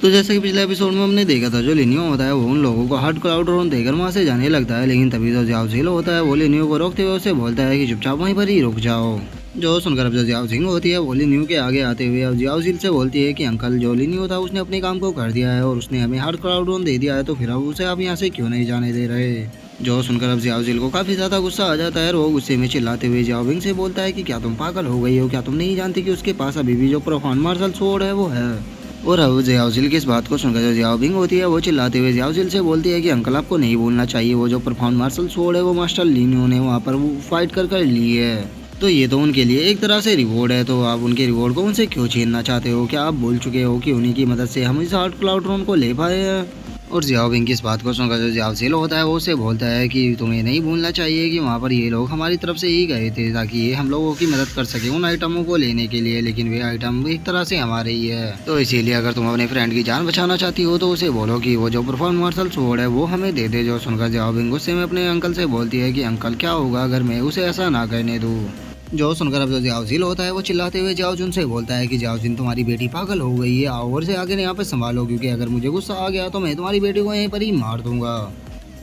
तो जैसे कि पिछले एपिसोड में हमने देखा था, जो लिनियो होता है वो उन लोगों को हार्ड क्लाउड ड्रोन देकर वहाँ से जाने लगता है, लेकिन तभी जो जाओ झील होता है वो लिनियो को रोकते हुए उसे बोलता है कि चुपचाप वहीं पर ही रुक जाओ। जो सुनकर अब जो जियाओ जिंग होती है वो लिनियो के आगे आते हुए अब जियाओ झील से बोलती है कि अंकल, जो लिनियो था उसने अपने काम को कर दिया है और उसने हमें हार्ड क्लाउड ड्रोन दे दिया है, तो फिर अब उसे आप यहाँ से क्यों नहीं जाने दे रहे। जो सुनकर अब जियाओ झील को काफी ज्यादा गुस्सा आ जाता है और वो गुस्से में चिल्लाते हुए जियाओ विंग से बोलता है कि क्या तुम पागल हो गई हो, क्या तुम नहीं जानती कि उसके पास अभी भी जो प्रोफान मार्शल स्वॉर्ड है वो है। और अब जियाओ झील की इस बात को सुनकर जो जियाओ बिंग होती है वो चिल्लाते हुए जियाओ झील से बोलती है कि अंकल, आपको नहीं बोलना चाहिए, वो जो परफॉर्म मार्शल स्वॉर्ड है वो मास्टर लिनियो ने वहाँ पर वो फाइट कर ली है, तो ये तो उनके लिए एक तरह से रिवॉर्ड है, तो आप उनके रिवॉर्ड को उनसे क्यों छीनना चाहते हो। क्या आप भूल चुके हो कि उन्हीं की मदद से हम इस हार्ड क्लाउड ड्रोन को ले पाए हैं। और जियाओ बिंग की इस बात को सुनकर जो जियाओ झील होता है वो उसे बोलता है कि तुम्हें नहीं भूलना चाहिए कि वहाँ पर ये लोग हमारी तरफ से ही गए थे ताकि ये हम लोगों की मदद कर सके उन आइटमों को लेने के लिए, लेकिन वे आइटम एक तरह से हमारे ही है, तो इसीलिए अगर तुम अपने फ्रेंड की जान बचाना चाहती हो तो उसे बोलो कि वो जो परफॉर्म मार्शल स्वॉर्ड है वो हमें दे दे। जो सुनकर जियाओ बिंग गुस्से में अपने अंकल से बोलती है कि अंकल, क्या होगा अगर मैं उसे ऐसा ना करने दूँ। जो सुनकर अब जो जियाओ झील होता है वो चिल्लाते हुए जियाओ जुन से बोलता है कि जियाओ जिन, तुम्हारी बेटी पागल हो गई है, आओ और से आगे यहाँ पे संभालो, क्योंकि अगर मुझे गुस्सा आ गया तो मैं तुम्हारी बेटी को यहीं पर ही मार दूंगा।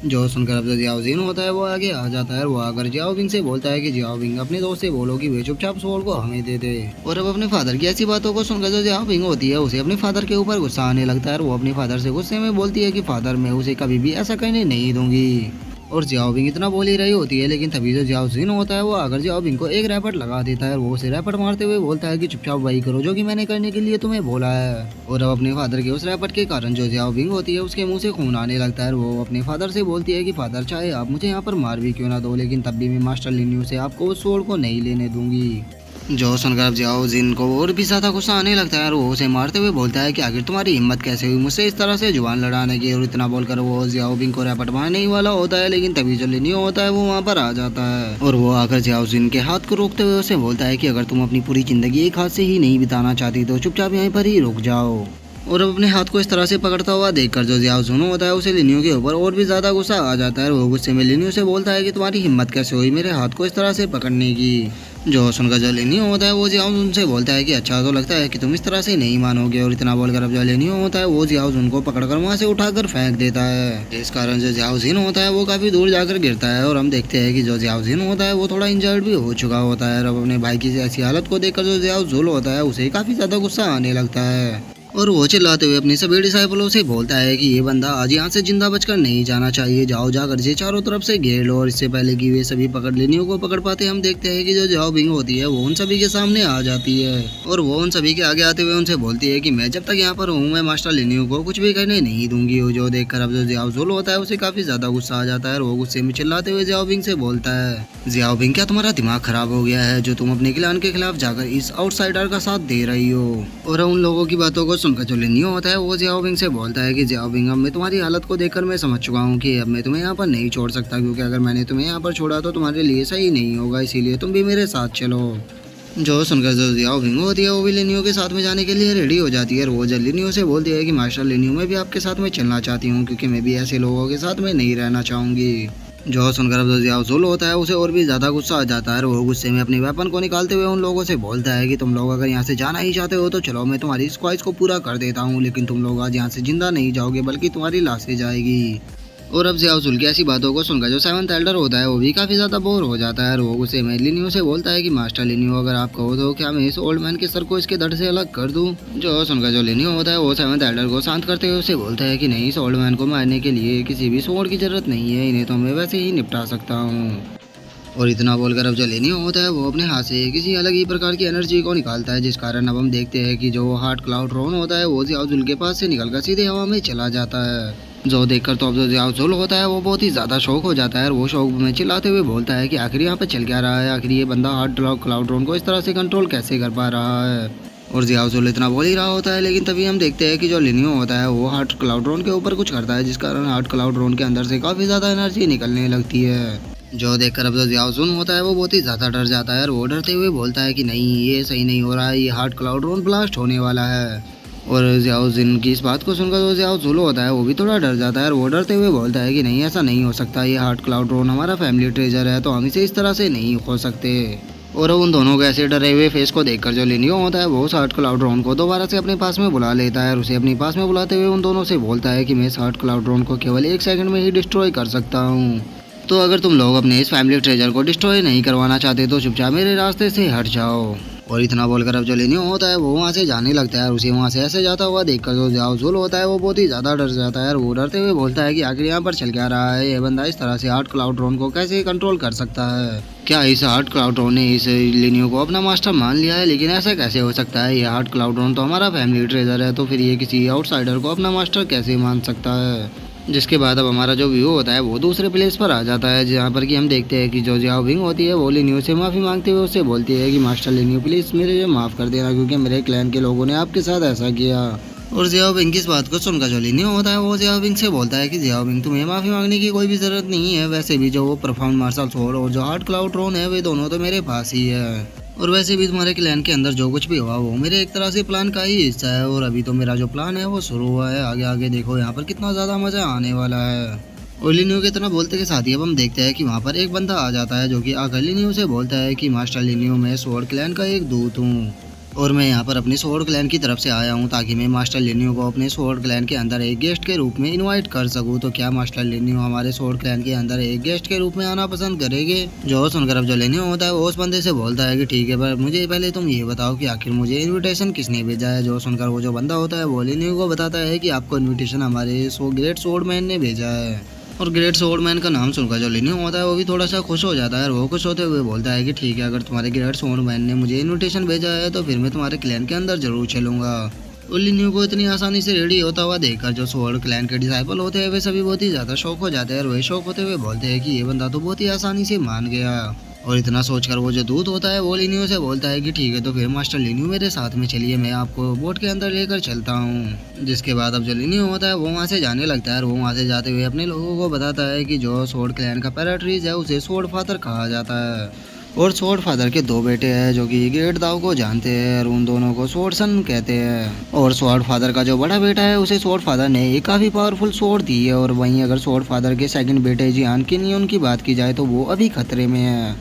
जो सुनकर अब जो जियाओ जिन होता है वो आगे आ जाता है, वो आकर जियाओ बिंग से बोलता है कि जियाओ बिंग, अपने दोस्त से बोलो कि वे चुपचाप स्वॉर्ड को हमें दे दे। और अब अपने फादर की ऐसी बातों को सुनकर जो जियाओ बिंग होती है उसे अपने फादर के ऊपर गुस्सा आने लगता है और वो अपने फादर से गुस्से में बोलती है कि फादर, मैं उसे कभी भी ऐसा करने नहीं दूंगी। और जियाओ बिंग इतना बोल ही रही होती है, लेकिन तभी जो जियाओ जिन होता है वो आकर जियाओ बिंग को एक रैपट लगा देता है और वो उसे रैपट मारते हुए बोलता है कि चुपचाप वही करो जो कि मैंने करने के लिए तुम्हें बोला है। और अब अपने फादर के उस रैपट के कारण जो जियाओ बिंग होती है उसके मुंह से खून आने लगता है और वो अपने फादर से बोलती है कि फादर, चाहे आप मुझे यहाँ पर मार भी क्यों ना दो, लेकिन तब भी मैं मास्टर लिनियो से आपको उस स्वॉर्ड को नहीं लेने दूंगी। जो सुनकर अब जियाओ जिन को और भी ज्यादा गुस्सा आने लगता है और वो उसे मारते हुए बोलता है कि आखिर तुम्हारी हिम्मत कैसे हुई मुझसे इस तरह से जुबान लड़ाने की। और इतना बोलकर वो जियाओ बिंग को रैपट मारने ही वाला होता है, लेकिन तभी जो लिनियो होता है वो वहाँ पर आ जाता है और वो आकर जियाओ जिन के हाथ को रोकते हुए उसे बोलता है कि अगर तुम अपनी पूरी जिंदगी एक हाथ से ही नहीं बिताना चाहती तो चुपचाप यहीं पर ही रुक जाओ। और अब अपने हाथ को इस तरह से पकड़ता हुआ देखकर जो जियाओ जुन होता है उसे लिनियो के ऊपर और भी ज्यादा गुस्सा आ जाता है और वो गुस्से में लिनियो से बोलता है कि तुम्हारी हिम्मत कैसे हुई मेरे हाथ को इस तरह से पकड़ने की। जो सुनकर जो लिनियो होता है वो जियाओ जुन से बोलता है कि अच्छा तो लगता है कि तुम इस तरह से नहीं मानोगे। और इतना बोलकर अब जो लिनियो होता है वो जियाओ जुन को पकड़कर वहाँ से उठाकर फेंक देता है। इस कारण जो जियाओ जिन होता है वो काफी दूर जाकर गिरता है और हम देखते हैं कि जो जियाओ जिन होता है वो थोड़ा इंजर्ड भी हो चुका होता है। और अब अपने भाई की ऐसी हालत को देखकर जो जियाओ जुल होता है उसे काफी ज्यादा गुस्सा आने लगता है और वो चिल्लाते हुए अपने सभी डिसाइपलों से बोलता है कि ये बंदा आज यहाँ से जिंदा बचकर नहीं जाना चाहिए, जाओ जाकर इसे चारों तरफ से घेर लो। और इससे पहले कि वे सभी पकड़ लिनियो को पकड़ पाते हम देखते हैं कि जो जियाओ बिंग होती है वो उन सभी के सामने आ जाती है और वो उन सभी के आगे आते हुए उनसे बोलती है कि मैं जब तक यहाँ पर हूँ मैं मास्टर लिनियो को कुछ भी करने नहीं दूंगी। जो देखकर अब जो जियाओ जुल होता है उसे काफी ज्यादा गुस्सा आ जाता है और वो गुस्से में चिल्लाते हुए जियाओ बिंग से बोलता है, जियाओ बिंग, क्या तुम्हारा दिमाग खराब हो गया है जो तुम अपने क्लान के खिलाफ जाकर इस आउटसाइडर का साथ दे रही हो। और उन लोगों की बातों को सुनकर जो लिनियो है वो जियाओ बिंग से बोलता है कि जियाओ बिंग, अब मैं तुम्हारी हालत को देखकर मैं समझ चुका हूँ कि अब मैं तुम्हें यहाँ पर नहीं छोड़ सकता, क्योंकि अगर मैंने तुम्हें यहाँ पर छोड़ा तो तुम्हारे लिए सही नहीं होगा, इसीलिए तुम भी मेरे साथ चलो। जो सुनकर जो जियाओ बिंग होती है वो भी लिनियो के साथ में जाने के लिए रेडी हो जाती है और वो जब लिनियो से बोलती है कि मास्टर लिनियो, मैं भी आपके साथ में चलना चाहती हूँ, क्योंकि मैं भी ऐसे लोगों के साथ में नहीं रहना चाहूंगी। जो सुनकर अब जो जियाओ जुल होता है उसे और भी ज्यादा गुस्सा आ जाता है और वो गुस्से में अपनी वेपन को निकालते हुए उन लोगों से बोलता है कि तुम लोग अगर यहाँ से जाना ही चाहते हो तो चलो, मैं तुम्हारी इस ख्वाहिश को पूरा कर देता हूँ, लेकिन तुम लोग आज यहाँ से जिंदा नहीं जाओगे बल्कि तुम्हारी लाशें जाएगी। और अब जियाओ जुल की ऐसी बातों को सुनकर जो सेवंथ एल्डर होता है वो भी काफी ज्यादा बोर हो जाता है और वो गुस्से में लिनियो से बोलता है कि मास्टर लिनियो, अगर आप कहो तो क्या मैं इस ओल्ड मैन के सर को इसके धड़ से अलग कर दूं। जो सुनकर जो लिनियो होता है वो सेवंथ एल्डर को शांत करते हुए उसे बोलता है कि नहीं, इस ओल्ड मैन को मारने के लिए किसी भी स्वॉर्ड की जरूरत नहीं है, इन्हें तो मैं वैसे ही निपटा सकता हूँ। और इतना बोलकर अब जो लिनियो होता है वो अपने हाथ से किसी अलग ही प्रकार की एनर्जी को निकालता है, जिस कारण अब हम देखते हैं कि जो हार्ड क्लाउड ड्रोन होता है वो जियाओ जुल के पास से निकलकर सीधे हवा में चला जाता है। जो देखकर तो अब जो जियाओ जुल होता है वो बहुत ही ज्यादा शौक हो जाता है और वो शौक में चिल्लाते हुए बोलता है कि आखिर यहाँ पे चल क्या रहा है, आखिर ये बंदा हार्ड क्लाउड ड्रोन को इस तरह से कंट्रोल कैसे कर पा रहा है। और जियाओ जुल इतना बोल ही रहा होता है, लेकिन तभी हम देखते हैं कि जो लिनियो होता है वो हार्ड क्लाउड ड्रोन के ऊपर कुछ करता है, जिस कारण हार्ड क्लाउड ड्रोन के अंदर से काफी ज्यादा एनर्जी निकलने लगती है। जो देखकर अब जो जियाओ जुन होता है वो बहुत ही ज्यादा डर जाता है और वो डरते हुए बोलता है कि नहीं, ये सही नहीं हो रहा है, ये हार्ड क्लाउड ड्रोन ब्लास्ट होने वाला है। और जियाओ जिन की इस बात को सुनकर जो जियाओ जुल होता है वो भी थोड़ा डर जाता है और वो डरते हुए बोलता है कि नहीं, ऐसा नहीं हो सकता, ये हार्ड क्लाउड ड्रोन हमारा फैमिली ट्रेजर है, तो हम इसे इस तरह से नहीं खो सकते। और उन दोनों के ऐसे डरे हुए फेस को देखकर जो लिनियो होता है वो शार्ट क्लाउड ड्रोन को दोबारा से अपने पास में बुला लेता है और उसे अपने पास में बुलाते हुए उन दोनों से बोलता है कि मैं शार्ट क्लाउड ड्रोन को केवल 1 सेकंड में ही डिस्ट्रॉय कर सकता हूँ। तो अगर तुम लोग अपने इस फैमिली ट्रेजर को डिस्ट्रॉय नहीं करवाना चाहते तो चुपचाप मेरे रास्ते से हट जाओ। और इतना बोलकर अब जो लिनियो होता है वो वहाँ से जाने लगता है और उसे वहाँ से ऐसे जाता हुआ देखकर जो जाओ जुल होता है वो बहुत ही ज़्यादा डर जाता है और वो डरते हुए बोलता है कि आखिर यहाँ पर चल क्या रहा है, ये बंदा इस तरह से हार्ट क्लाउड ड्रोन को कैसे कंट्रोल कर सकता है। क्या इस हार्ट क्लाउड ड्रोन ने इस लिनियो को अपना मास्टर मान लिया है? लेकिन ऐसा कैसे हो सकता है, ये हार्ट क्लाउड ड्रोन तो हमारा फैमिली ट्रेजर है, तो फिर ये किसी आउटसाइडर को अपना मास्टर कैसे मान सकता है। जिसके बाद अब हमारा जो व्यू होता है वो दूसरे प्लेस पर आ जाता है, जहाँ पर कि हम देखते हैं कि जो जियाओ विंग होती है वो लिनियो से माफ़ी मांगते हुए उससे बोलती है कि मास्टर लिनियो प्लीज़ मेरे माफ़ कर देना, क्योंकि मेरे क्लैन के लोगों ने आपके साथ ऐसा किया। और जियाओ विंग की इस बात को सुनकर जो लिनियो होता है वो जियाओ विंग से बोलता है कि जियाओ विंग तुम्हें माफ़ी मांगने की कोई भी ज़रूरत नहीं है, वैसे भी जो वो परफॉर्म मार्शल सोल और जो हार्ट क्लाउड ड्रोन है वे दोनों तो मेरे पास ही है। और वैसे भी तुम्हारे क्लैन के अंदर जो कुछ भी हुआ वो मेरे एक तरह से प्लान का ही हिस्सा है, और अभी तो मेरा जो प्लान है वो शुरू हुआ है, आगे आगे देखो यहाँ पर कितना ज़्यादा मज़ा आने वाला है। और लिनियो के इतना बोलते के साथ ही अब हम देखते हैं कि वहाँ पर एक बंदा आ जाता है जो कि आकर लिनियो से बोलता है कि मास्टर लिनियो मैं स्वॉर्ड क्लैन का एक दूत हूँ और मैं यहाँ पर अपनी स्वॉर्ड क्लैन की तरफ से आया हूँ ताकि मैं मास्टर लिनियो को अपने स्वॉर्ड क्लैन के अंदर एक गेस्ट के रूप में इनवाइट कर सकूँ। तो क्या मास्टर लिनियो हमारे स्वॉर्ड क्लैन के अंदर एक गेस्ट के रूप में आना पसंद करेंगे? जो सुनकर अब जो लिनियो होता है वो उस बंदे से बोलता है कि ठीक है, पर मुझे पहले तुम ये बताओ कि आखिर मुझे इन्विटेशन किसने भेजा है। जो सुनकर वो जो बंदा होता है वो लिनियो को बताता है कि आपको इन्विटेशन हमारे ग्रेट स्वॉर्ड मैन ने भेजा है। और ग्रेट स्वॉर्डमैन का नाम सुनकर जो लिनियो होता है वो भी थोड़ा सा खुश हो जाता है और वो खुश होते हुए बोलता है कि ठीक है, अगर तुम्हारे ग्रेट स्वॉर्डमैन ने मुझे इनविटेशन भेजा है तो फिर मैं तुम्हारे क्लैन के अंदर जरूर चलूंगा। और लिनियो को इतनी आसानी से रेडी होता हुआ देखकर जो स्वॉर्ड क्लैन के डिसाइपल होते हैं वे सभी बहुत ही ज़्यादा शौक हो जाते हैं और वही शौक होते हुए बोलते हैं कि ये बंदा तो बहुत ही आसानी से मान गया। और इतना सोचकर वो जो दूत होता है वो लिनियो से बोलता है कि ठीक है, तो फिर मास्टर लिनियो मेरे साथ में चलिए, मैं आपको बोट के अंदर लेकर चलता हूँ। जिसके बाद अब जो लिनियो होता है वो वहाँ से जाने लगता है और वो वहाँ से जाते हुए अपने लोगों को बताता है कि जो स्वॉर्ड क्लैन का पैराट्रीज है उसे स्वॉर्ड फादर कहा जाता है और स्वॉर्ड फादर के 2 बेटे हैं जो कि ग्रेट दाव को जानते हैं और उन दोनों को स्वॉर्ड सन कहते हैं। और स्वॉर्ड फादर का जो बड़ा बेटा है उसे स्वॉर्ड फादर ने एक काफ़ी पावरफुल स्वॉर्ड दी है। और वहीं अगर स्वॉर्ड फादर के सेकंड बेटे जियान किनियोन की बात की जाए तो वो अभी खतरे में है।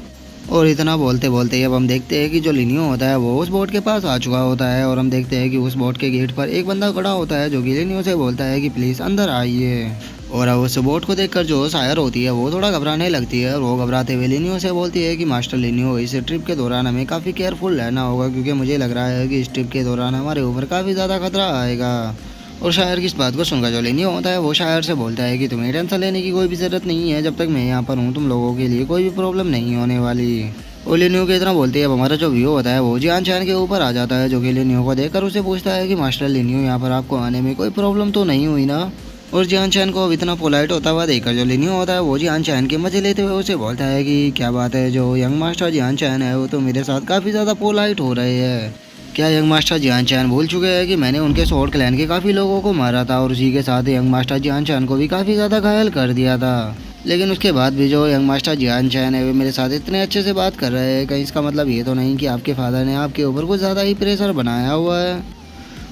और इतना बोलते बोलते अब हम देखते हैं कि जो लिनियो होता है वो उस बोट के पास आ चुका होता है और हम देखते हैं कि उस बोट के गेट पर एक बंदा खड़ा होता है जो कि लिनियो से बोलता है कि प्लीज़ अंदर आइए। और अब उस बोट को देखकर जो शायर होती है वो थोड़ा घबराने लगती है और वो घबराते हुए लिनियो से बोलती है कि मास्टर लिनियो इस ट्रिप के दौरान हमें काफ़ी केयरफुल रहना होगा, क्योंकि मुझे लग रहा है कि इस ट्रिप के दौरान हमारे ऊपर काफ़ी ज़्यादा खतरा आएगा। और शायर की इस बात को सुनकर जो लिनियो होता है वो शायर से बोलता है कि तुम्हें टेंशन लेने की कोई भी ज़रूरत नहीं है, जब तक मैं यहाँ पर हूँ तुम लोगों के लिए कोई भी प्रॉब्लम नहीं होने वाली। और लिनियो के इतना बोलते हैं अब हमारा जो व्यू होता है वो जियान चैन के ऊपर आ जाता है जो कि लिनियो को देखकर उसे पूछता है कि मास्टर लिनियो यहाँ पर आपको आने में कोई प्रॉब्लम तो नहीं हुई ना। और जियान चैन को अब इतना पोलाइट होता हुआ देखकर जो लिनियो होता है वो जियान चैन के मजे लेते हुए उसे बोलता है कि क्या बात है, जो यंग मास्टर जियान चैन है वो तो मेरे साथ काफ़ी ज़्यादा पोलाइट हो रहे हैं। क्या यंग मास्टर जियान चैन भूल चुके हैं कि मैंने उनके स्वॉर्ड क्लैन के काफ़ी लोगों को मारा था और उसी के साथ यंग मास्टर जियान चैन को भी काफ़ी ज़्यादा घायल कर दिया था, लेकिन उसके बाद भी जो यंग मास्टर जियान चैन है वे मेरे साथ इतने अच्छे से बात कर रहे हैं, कहीं इसका मतलब ये तो नहीं कि आपके फादर ने आपके ऊपर कुछ ज़्यादा ही प्रेशर बनाया हुआ है।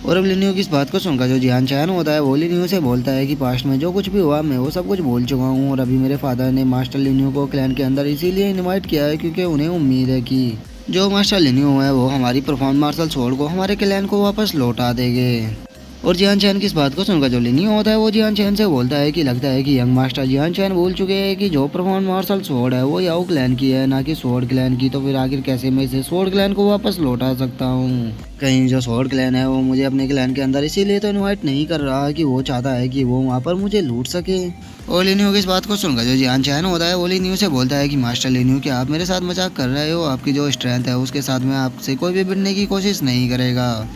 और अब लिनियो की इस बात को सुनकर जो जियान चैन होता है वो लिनियो से बोलता है कि पास्ट में जो कुछ भी हुआ मैं वो सब कुछ भूल चुका हूँ और अभी मेरे फादर ने मास्टर लिनियो को क्लैन के अंदर इसीलिए इनवाइट किया है क्योंकि उन्हें उम्मीद है कि जो मास्टर लिनियो है वो हमारी परफॉर्म मार्शल स्वॉर्ड को हमारे क्लैन को वापस लौटा देंगे। और जियान चैन की इस बात को सुनकर जो लिनियो होता है वो जियान चैन से बोलता है कि लगता है कि यंग मास्टर जियान चैन भूल चुके हैं कि जो परफॉर्म मार्शल स्वॉर्ड है वो याओ क्लैन की है, ना कि स्वॉर्ड क्लैन की, तो फिर आखिर कैसे मैं इसे स्वॉर्ड क्लैन को वापस लौटा सकता हूँ। कहीं जो स्वॉर्ड क्लैन है वो मुझे अपने क्लैन के अंदर इसीलिए तो इन्वाइट नहीं कर रहा कि वो चाहता है कि वो वहाँ पर मुझे लूट सके। और लिनियो की इस बात को सुनकर जो जियान चैन होता है वो लिनियो से बोलता है कि मास्टर लिनियो क्या आप मेरे साथ मजाक कर रहे हो, आपकी जो स्ट्रेंथ है उसके साथ में आपसे कोई भी भिड़ने की कोशिश नहीं करेगा।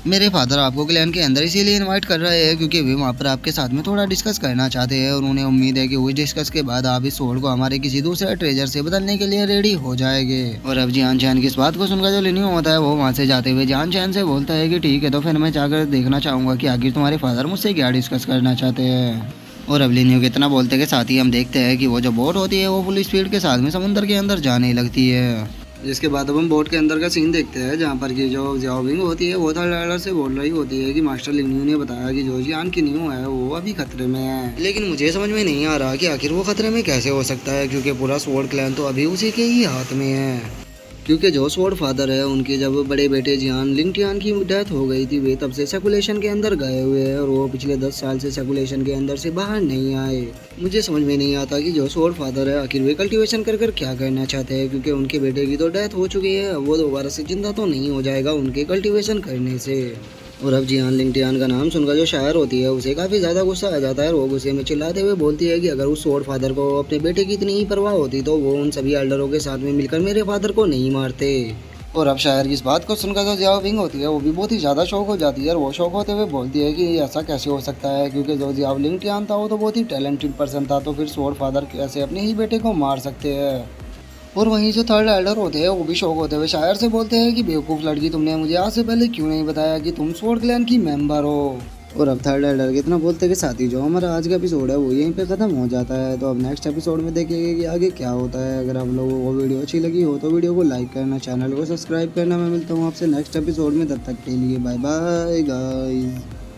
मेरे फादर आपको क्लैन के अंदर इसीलिए इनवाइट कर रहे हैं क्योंकि वे वहाँ पर आपके साथ में थोड़ा डिस्कस करना चाहते हैं और उन्हें उम्मीद है कि उस डिस्कस के बाद आप इस स्वॉर्ड को हमारे किसी दूसरे ट्रेजर से बदलने के लिए रेडी हो जाएंगे। और अब जियान चैन की इस बात को सुनकर जो लिनियो होता है वो वहाँ से जाते हुए जियान चैन से बोलता है कि ठीक है, तो फिर मैं जाकर देखना चाहूँगा कि आखिर तुम्हारे फादर मुझसे क्या डिस्कस करना चाहते हैं। और अब लिनियो के इतना बोलते के साथ ही हम देखते हैं कि वो जो बोट होती है वो फुल स्पीड के साथ में समुद्र के अंदर जाने लगती है। जिसके बाद अब हम बोट के अंदर का सीन देखते हैं जहाँ पर कि जो जियाओ विंग होती है वो थर्ड राइडर से बोल रही होती है कि मास्टर लिनियो ने बताया कि जो जियान किनियो है वो अभी खतरे में है, लेकिन मुझे समझ में नहीं आ रहा कि आखिर वो खतरे में कैसे हो सकता है क्योंकि पूरा स्वॉर्ड क्लैन तो अभी उसी के ही हाथ में है। क्योंकि जो स्वॉर्ड फादर है उनके जब बड़े बेटे जियान लिंगटियान की डेथ हो गई थी वे तब से सर्कुलेशन के अंदर गए हुए हैं और वो पिछले 10 साल से सर्कुलेशन के अंदर से बाहर नहीं आए। मुझे समझ में नहीं आता कि जो स्वॉर्ड फादर है आखिर वे कल्टीवेशन कर कर क्या करना चाहते हैं, क्योंकि उनके बेटे की तो डेथ हो चुकी है, वो दोबारा से जिंदा तो नहीं हो जाएगा उनके कल्टीवेशन करने से। और अब जियान लिंगटियान का नाम सुनकर जो शायर होती है उसे काफ़ी ज़्यादा गुस्सा आ जाता है और वो गुस्से में चिल्लाते हुए बोलती है कि अगर उस स्वॉर्ड फादर को अपने बेटे की इतनी ही परवाह होती तो वो उन सभी एल्डरों के साथ में मिलकर मेरे फादर को नहीं मारते। और अब शायर की इस बात को सुनकर जो जियाओ विंग होती है वो भी बहुत ही ज़्यादा शौक हो जाती है और वो शौक होते हुए बोलती है कि ऐसा कैसे हो सकता है, क्योंकि जो जियाओ लिंगटियान था वो तो बहुत ही टैलेंटेड पर्सन था, तो फिर स्वॉर्ड फादर कैसे अपने ही बेटे को मार सकते हैं। और वहीं जो थर्ड एल्डर होते हैं वो भी शौक होते हुए शायर से बोलते हैं कि बेवकूफ़ लड़की, तुमने मुझे आज से पहले क्यों नहीं बताया कि तुम स्वॉर्ड क्लैन की मेंबर हो। और अब थर्ड एल्डर के इतना बोलते के साथ ही जो हमारा आज का एपिसोड है वो यहीं पे ख़त्म हो जाता है। तो अब नेक्स्ट एपिसोड में देखेंगे कि आगे क्या होता है। अगर आप लोगों को वीडियो अच्छी लगी हो तो वीडियो को लाइक करना, चैनल को सब्सक्राइब करना। मैं मिलता हूँ आपसे नेक्स्ट एपिसोड में, तब तक के लिए बाय बाय गाइस।